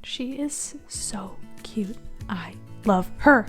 She is so cute. I love her.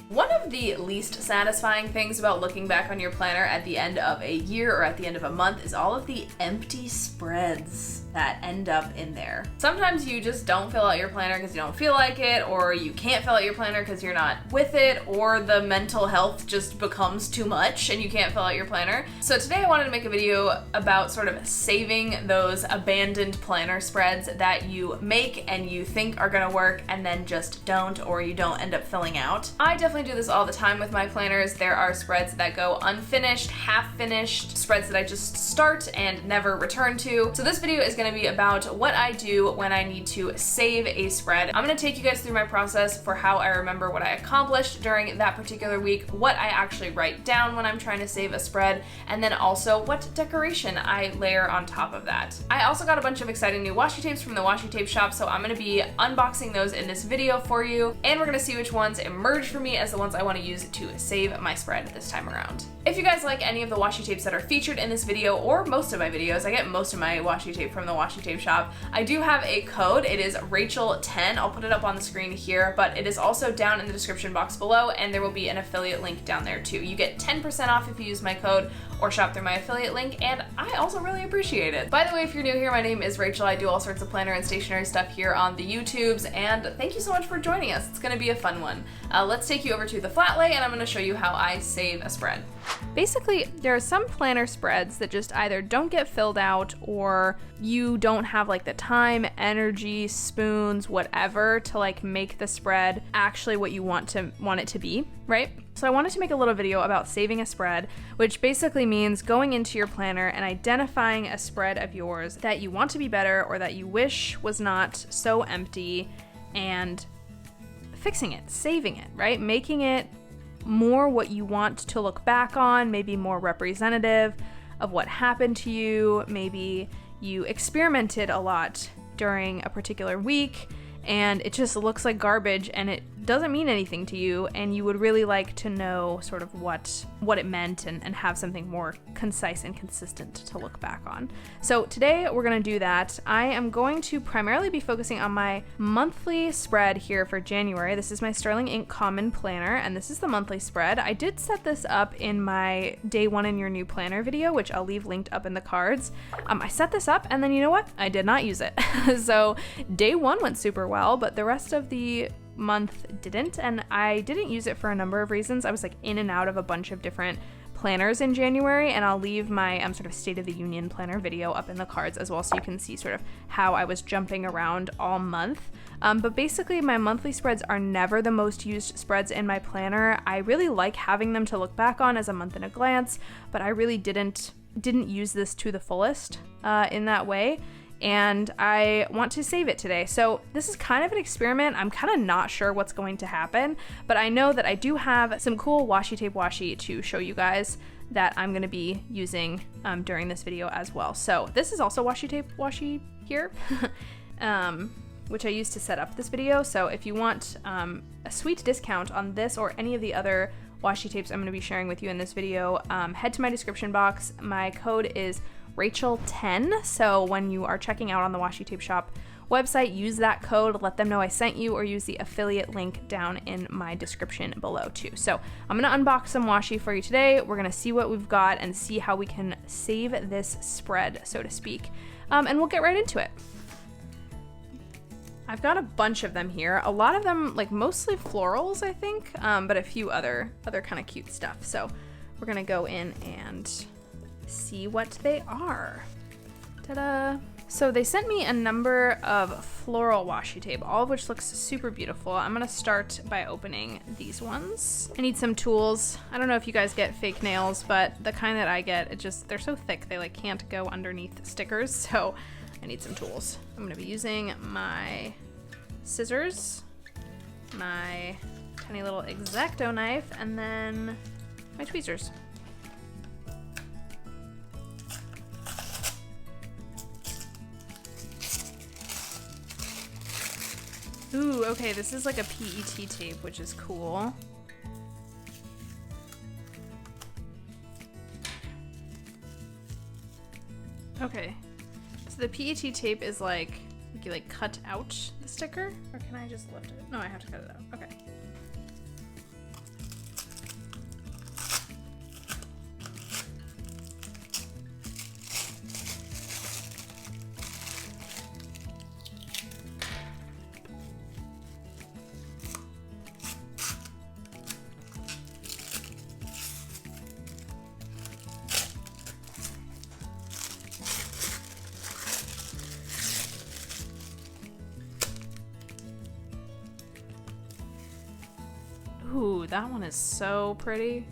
One of the least satisfying things about looking back on your planner at the end of a year or at the end of a month is all of the empty spreads that end up in there. Sometimes you just don't fill out your planner because you don't feel like it, or you can't fill out your planner because you're not with it, or the mental health just becomes too much and you can't fill out your planner. So today I wanted to make a video about sort of saving those abandoned planner spreads that you make and you think are gonna work and then just don't, or you don't end up filling out. I definitely do this all the time with my planners. There are spreads that go unfinished, half finished, spreads that I just start and never return to. So this video is going to be about what I do when I need to save a spread. I'm going to take you guys through my process for how I remember what I accomplished during that particular week, what I actually write down when I'm trying to save a spread, and then also what decoration I layer on top of that. I also got a bunch of exciting new washi tapes from the washi tape shop, so I'm going to be unboxing those in this video for you, and we're going to see which ones emerge for me as the ones I want to use to save my spread this time around. If you guys like any of the washi tapes that are featured in this video, or most of my videos, I get most of my washi tape from the washi tape shop, I do have a code. It is Rachelle10. I'll put it up on the screen here, but it is also down in the description box below, and there will be an affiliate link down there too. You get 10% off if you use my code or shop through my affiliate link, and I also really appreciate it. By the way, if you're new here, my name is Rachel. I do all sorts of planner and stationery stuff here on the YouTubes, and thank you so much for joining us. It's gonna be a fun one. Let's take you over to the flat lay, and I'm gonna show you how I save a spread. Basically, there are some planner spreads that just either don't get filled out, or you don't have like the time, energy, spoons, whatever to like make the spread actually what you want it to be, right? So I wanted to make a little video about saving a spread, which basically means going into your planner and identifying a spread of yours that you want to be better or that you wish was not so empty, and fixing it, saving it, right? Making it more what you want to look back on, maybe more representative of what happened to you. Maybe you experimented a lot during a particular week and it just looks like garbage and it doesn't mean anything to you, and you would really like to know sort of what it meant and have something more concise and consistent to look back on. So today we're going to do that. I am going to primarily be focusing on my monthly spread here for January. This is my Sterling Ink Common Planner, and this is the monthly spread. I did set this up in my Day 1 in Your New Planner video, which I'll leave linked up in the cards. I set this up, and then you know what? I did not use it. So Day 1 went super well, but the rest of the month didn't, and I didn't use it for a number of reasons. I was like in and out of a bunch of different planners in January, and I'll leave my sort of State of the Union planner video up in the cards as well, so you can see sort of how I was jumping around all month. But basically my monthly spreads are never the most used spreads in my planner. I really like having them to look back on as a month in a glance, but I really didn't use this to the fullest in that way, and I want to save it today. So this is kind of an experiment. I'm kind of not sure what's going to happen, but I know that I do have some cool washi tape washi to show you guys that I'm going to be using during this video as well. So this is also washi tape washi here, which I used to set up this video. So if you want a sweet discount on this or any of the other washi tapes I'm going to be sharing with you in this video, head to my description box. My code is Rachelle10. So when you are checking out on the washi tape shop website, use that code, let them know I sent you, or use the affiliate link down in my description below too. So I'm gonna unbox some washi for you today. We're gonna see what we've got and see how we can save this spread, so to speak. And we'll get right into it. I've got a bunch of them here. A lot of them, like mostly florals, I think, but a few other kind of cute stuff. So we're gonna go in and see what they are. Ta-da! So they sent me a number of floral washi tape, all of which looks super beautiful. I'm gonna start by opening these ones. I need some tools. I don't know if you guys get fake nails, but the kind that I get, they're so thick they like can't go underneath stickers, so I need some tools. I'm gonna be using my scissors, my tiny little X-Acto knife, and then my tweezers. Ooh, okay, this is like a PET tape, which is cool. Okay, so the PET tape is like Like you like cut out the sticker? Or can I just lift it? No, I have to cut it out. Okay. Ooh, that one is so pretty.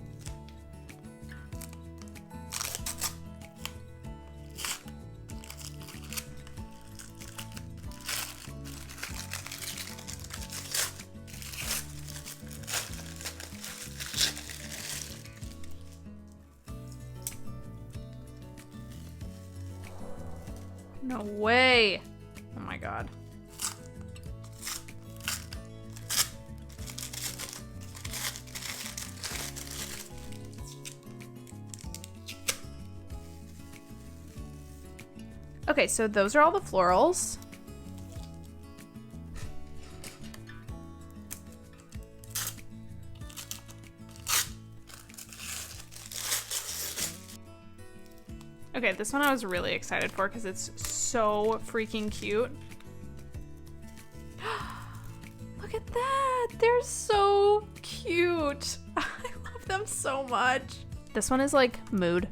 No way. Oh my God. Okay, so those are all the florals. Okay, this one I was really excited for because it's so freaking cute. Look at that! They're so cute! I love them so much. This one is like mood.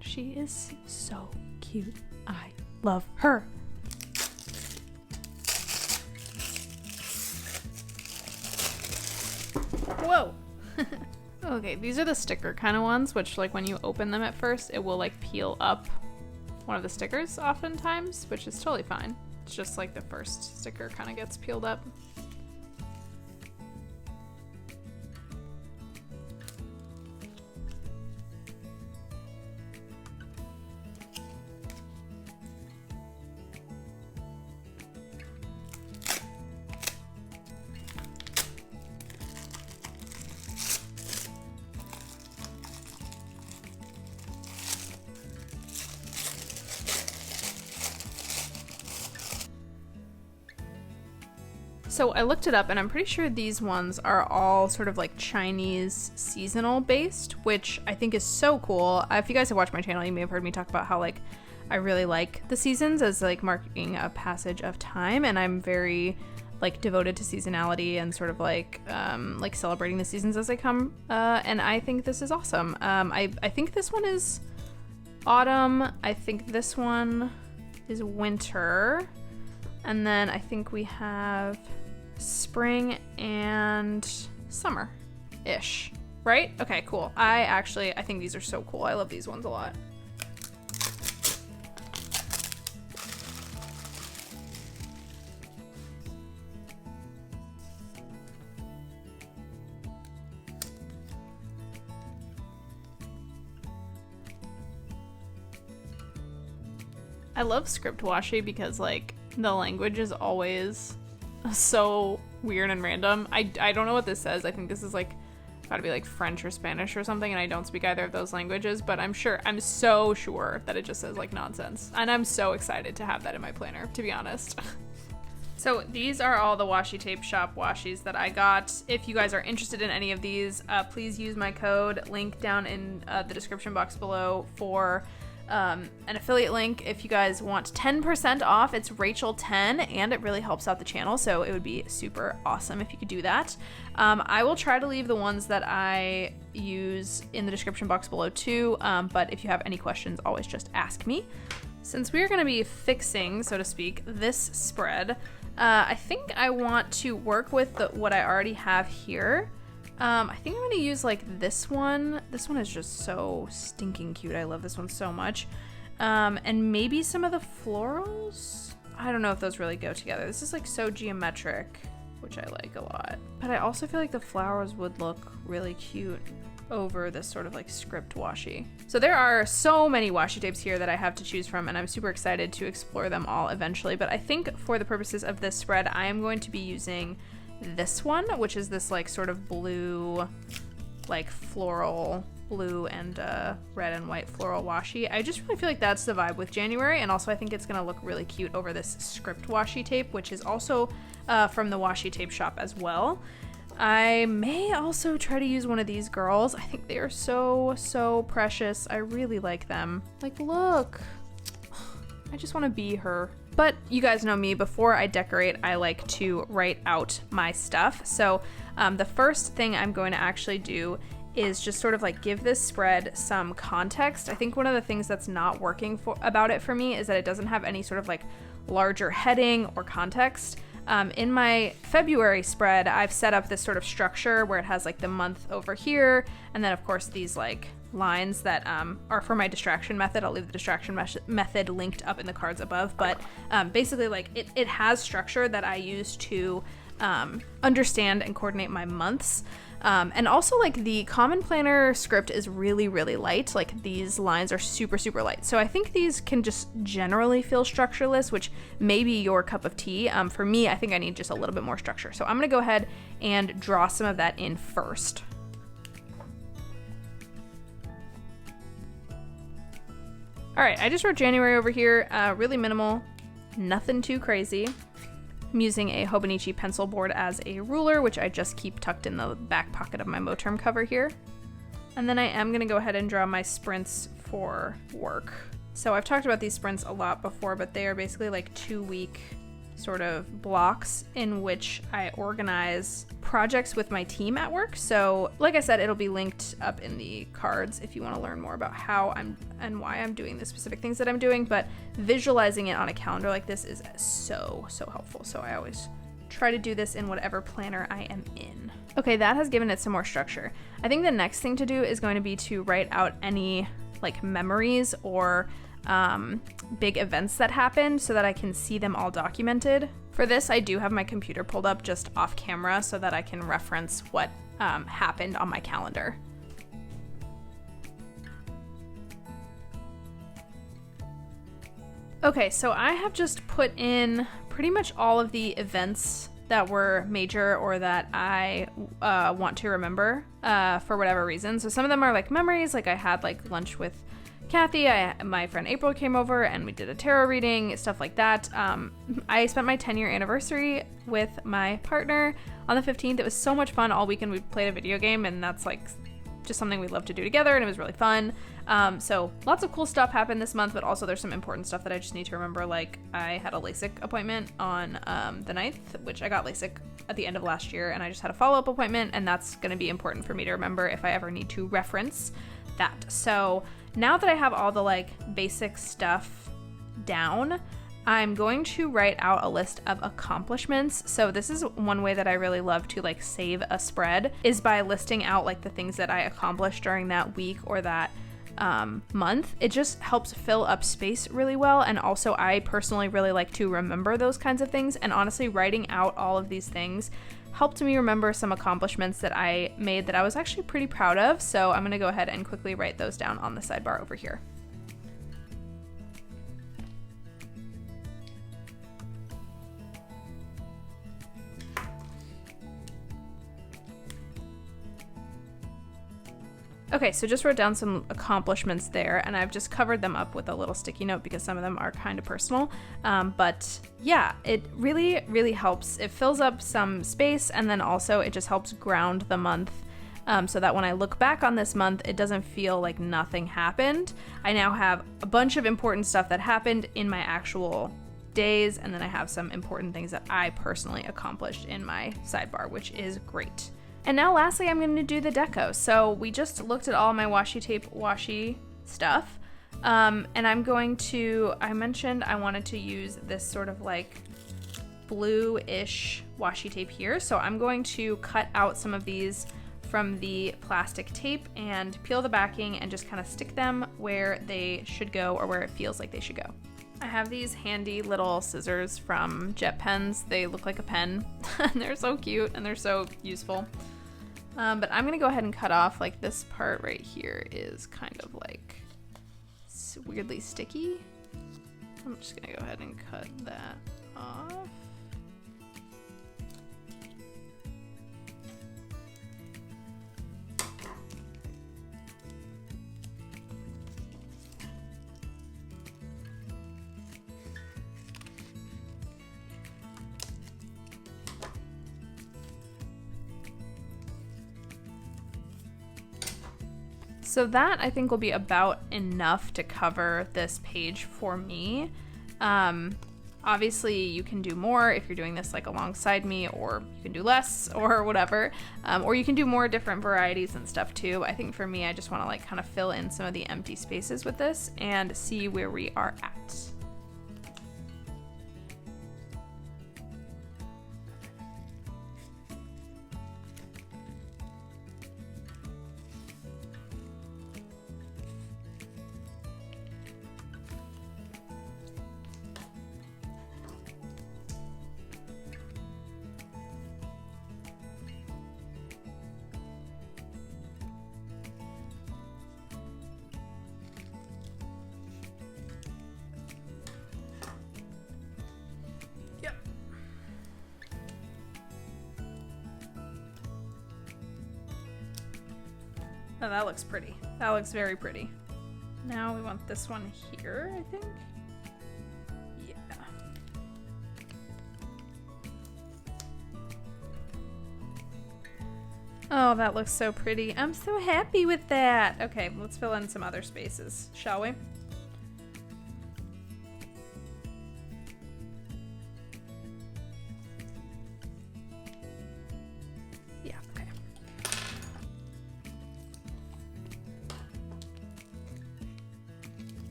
She is so cute. I love her. Whoa. Okay, these are the sticker kind of ones, which like when you open them at first, it will like peel up one of the stickers oftentimes, which is totally fine. It's just like the first sticker kind of gets peeled up. So I looked it up and I'm pretty sure these ones are all sort of like Chinese seasonal based, which I think is so cool. If you guys have watched my channel, you may have heard me talk about how like I really like the seasons as like marking a passage of time, and I'm very like devoted to seasonality and sort of like celebrating the seasons as they come. And I think this is awesome. I think this one is autumn. I think this one is winter. And then I think we have spring and summer-ish, right? Okay, cool. I think these are so cool. I love these ones a lot. I love script washi because like the language is always so weird and random. I don't know what this says. I think this is like gotta be like French or Spanish or something, and I don't speak either of those languages, but I'm so sure that it just says like nonsense. And I'm so excited to have that in my planner, to be honest. So these are all the washi tape shop washis that I got. If you guys are interested in any of these, please use my code, link down in the description box below for an affiliate link. If you guys want 10% off, it's Rachelle10, and it really helps out the channel, so it would be super awesome if you could do that. I will try to leave the ones that I use in the description box below too, but if you have any questions, always just ask me. Since we are going to be fixing, so to speak, this spread, I think I want to work with what I already have here. I think I'm gonna use like this one. This one is just so stinking cute. I love this one so much. And maybe some of the florals? I don't know if those really go together. This is like so geometric, which I like a lot. But I also feel like the flowers would look really cute over this sort of like script washi. So there are so many washi tapes here that I have to choose from, and I'm super excited to explore them all eventually. But I think for the purposes of this spread, I am going to be using this one, which is this like sort of blue, like floral blue and red and white floral washi. I just really feel like that's the vibe with January, and also I think it's gonna look really cute over this script washi tape, which is also from the washi tape shop as well. I may also try to use one of these girls. I think they are so precious. I really like them. Like, look, I just want to be her. But you guys know me, before I decorate, I like to write out my stuff. So the first thing I'm going to actually do is just sort of like give this spread some context. I think one of the things that's not working about it for me is that it doesn't have any sort of like larger heading or context. In my February spread, I've set up this sort of structure where it has like the month over here, and then of course these like lines that are for my distraction method. I'll leave the distraction method linked up in the cards above, but basically like it has structure that I use to understand and coordinate my months. And also like the Common Planner script is really light. Like these lines are super light. So I think these can just generally feel structureless, which may be your cup of tea. For me, I think I need just a little bit more structure. So I'm gonna go ahead and draw some of that in first. All right, I just wrote January over here, really minimal, nothing too crazy. I'm using a Hobonichi pencil board as a ruler, which I just keep tucked in the back pocket of my Moterm cover here. And then I am gonna go ahead and draw my sprints for work. So I've talked about these sprints a lot before, but they are basically like 2-week sort of blocks in which I organize projects with my team at work. So like I said, it'll be linked up in the cards if you want to learn more about how I'm and why I'm doing the specific things that I'm doing, but visualizing it on a calendar like this is so helpful. So I always try to do this in whatever planner I am in. Okay, that has given it some more structure. I think the next thing to do is going to be to write out any like memories or big events that happened so that I can see them all documented. For this, I do have my computer pulled up just off camera so that I can reference what happened on my calendar. Okay, so I have just put in pretty much all of the events that were major or that I want to remember for whatever reason. So some of them are like memories, like I had like lunch with Kathy, my friend April came over and we did a tarot reading, stuff like that. I spent my 10-year anniversary with my partner on the 15th. It was so much fun. All weekend we played a video game, and that's like just something we love to do together, and it was really fun. So lots of cool stuff happened this month, but also there's some important stuff that I just need to remember. Like I had a LASIK appointment on the 9th, which I got LASIK at the end of last year, and I just had a follow-up appointment, and that's going to be important for me to remember if I ever need to reference that. So now that I have all the like basic stuff down, I'm going to write out a list of accomplishments. So this is one way that I really love to like save a spread, is by listing out like the things that I accomplished during that week or that month. It just helps fill up space really well, and also I personally really like to remember those kinds of things, and honestly writing out all of these things helped me remember some accomplishments that I made that I was actually pretty proud of. So I'm gonna go ahead and quickly write those down on the sidebar over here. Okay, so just wrote down some accomplishments there, and I've just covered them up with a little sticky note because some of them are kind of personal. But yeah, it really helps. It fills up some space, and then also it just helps ground the month so that when I look back on this month, it doesn't feel like nothing happened. I now have a bunch of important stuff that happened in my actual days, and then I have some important things that I personally accomplished in my sidebar, which is great. And now lastly, I'm going to do the deco. So we just looked at all my washi tape washi stuff. And I'm going to, I mentioned I wanted to use this sort of like blue-ish washi tape here. So I'm going to cut out some of these from the plastic tape and peel the backing and just kind of stick them where they should go or where it feels like they should go. I have these handy little scissors from Jet Pens. They look like a pen and they're so cute and they're so useful. But I'm gonna go ahead and cut off, like this part right here is kind of like weirdly sticky. I'm just gonna go ahead and cut that off. So that I think will be about enough to cover this page for me. Obviously you can do more if you're doing this like alongside me, or you can do less or whatever. Or you can do more different varieties and stuff too. I think for me, I just want to like kind of fill in some of the empty spaces with this and see where we are at. Oh, that looks pretty. That looks very pretty. Now we want this one here, I think. Yeah. Oh, that looks so pretty. I'm so happy with that. Okay, let's fill in some other spaces, shall we?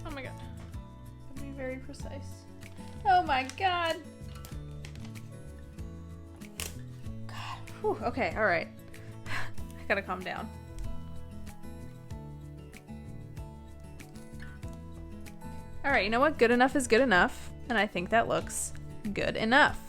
Oh my god. Be very precise. Oh my god. God. Whew. Okay, alright. I gotta calm down. Alright, you know what? Good enough is good enough. And I think that looks good enough.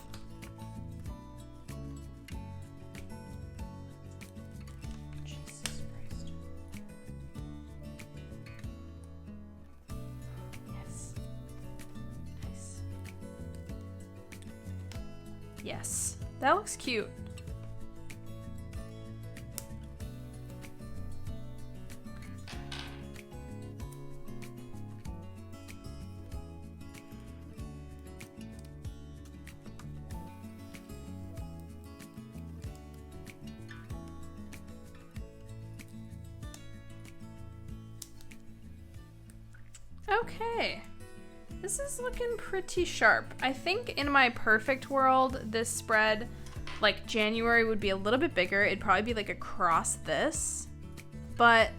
Yes, that looks cute. Okay. This is looking pretty sharp. I think in my perfect world, this spread, like January would be a little bit bigger. It'd probably be like across this. But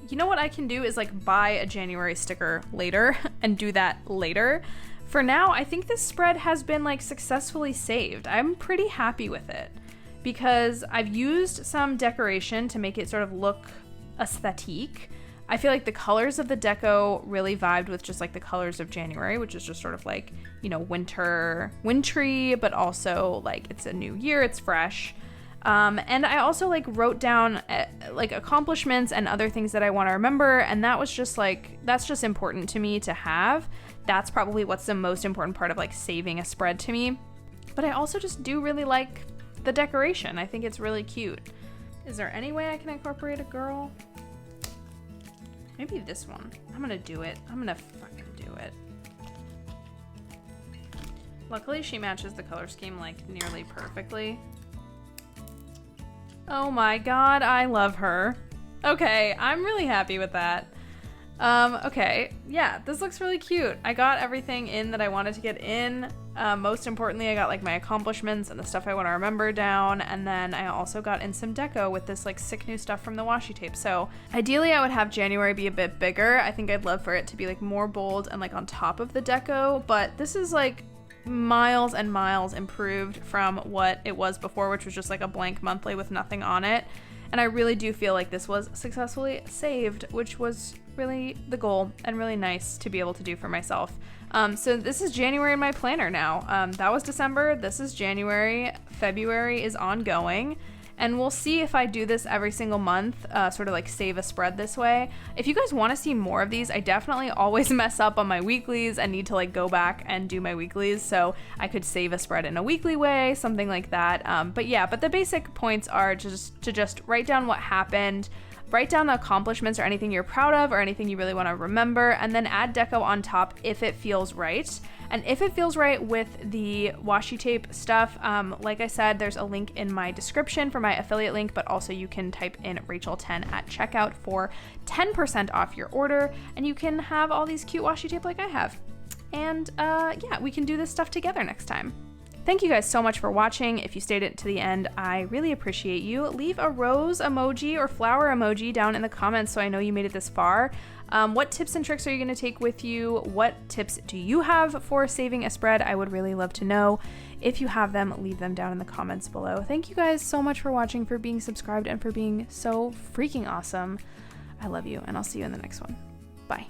you know what I can do is like buy a January sticker later and do that later. For now, I think this spread has been like successfully saved. I'm pretty happy with it because I've used some decoration to make it sort of look aesthetic. I feel like the colors of the deco really vibed with just like the colors of January, which is just sort of like, you know, wintry, but also like it's a new year, it's fresh. And I also like wrote down like accomplishments and other things that I want to remember. And that was just like, that's just important to me to have. That's probably what's the most important part of like saving a spread to me. But I also just do really like the decoration. I think it's really cute. Is there any way I can incorporate a girl? Maybe this one. I'm gonna do it. I'm gonna fucking do it. Luckily, she matches the color scheme like nearly perfectly. Oh my god, I love her. Okay, I'm really happy with that. Okay, yeah, this looks really cute. I got everything in that I wanted to get in. Most importantly, I got like my accomplishments and the stuff I want to remember down, and then I also got in some deco with this like sick new stuff from the washi tape. So ideally I would have January be a bit bigger. I think I'd love for it to be like more bold and like on top of the deco, but this is like miles and miles improved from what it was before, which was just like a blank monthly with nothing on it. And I really do feel like this was successfully saved, which was really the goal and really nice to be able to do for myself. So this is January in my planner now. That was December, this is January, February is ongoing, and we'll see if I do this every single month, sort of like save a spread this way. If you guys want to see more of these, I definitely always mess up on my weeklies and need to like go back and do my weeklies, so I could save a spread in a weekly way, something like that. But the basic points are just to write down what happened, Write down the accomplishments or anything you're proud of or anything you really want to remember, and then add deco on top if it feels right. And if it feels right with the washi tape stuff, like I said, there's a link in my description for my affiliate link, but also you can type in Rachelle10 at checkout for 10% off your order, and you can have all these cute washi tape like I have. And yeah, we can do this stuff together next time. Thank you guys so much for watching. If you stayed it to the end, I really appreciate you. Leave a rose emoji or flower emoji down in the comments so I know you made it this far. What tips and tricks are you going to take with you? What tips do you have for saving a spread? I would really love to know. If you have them, leave them down in the comments below. Thank you guys so much for watching, for being subscribed, and for being so freaking awesome. I love you, and I'll see you in the next one. Bye.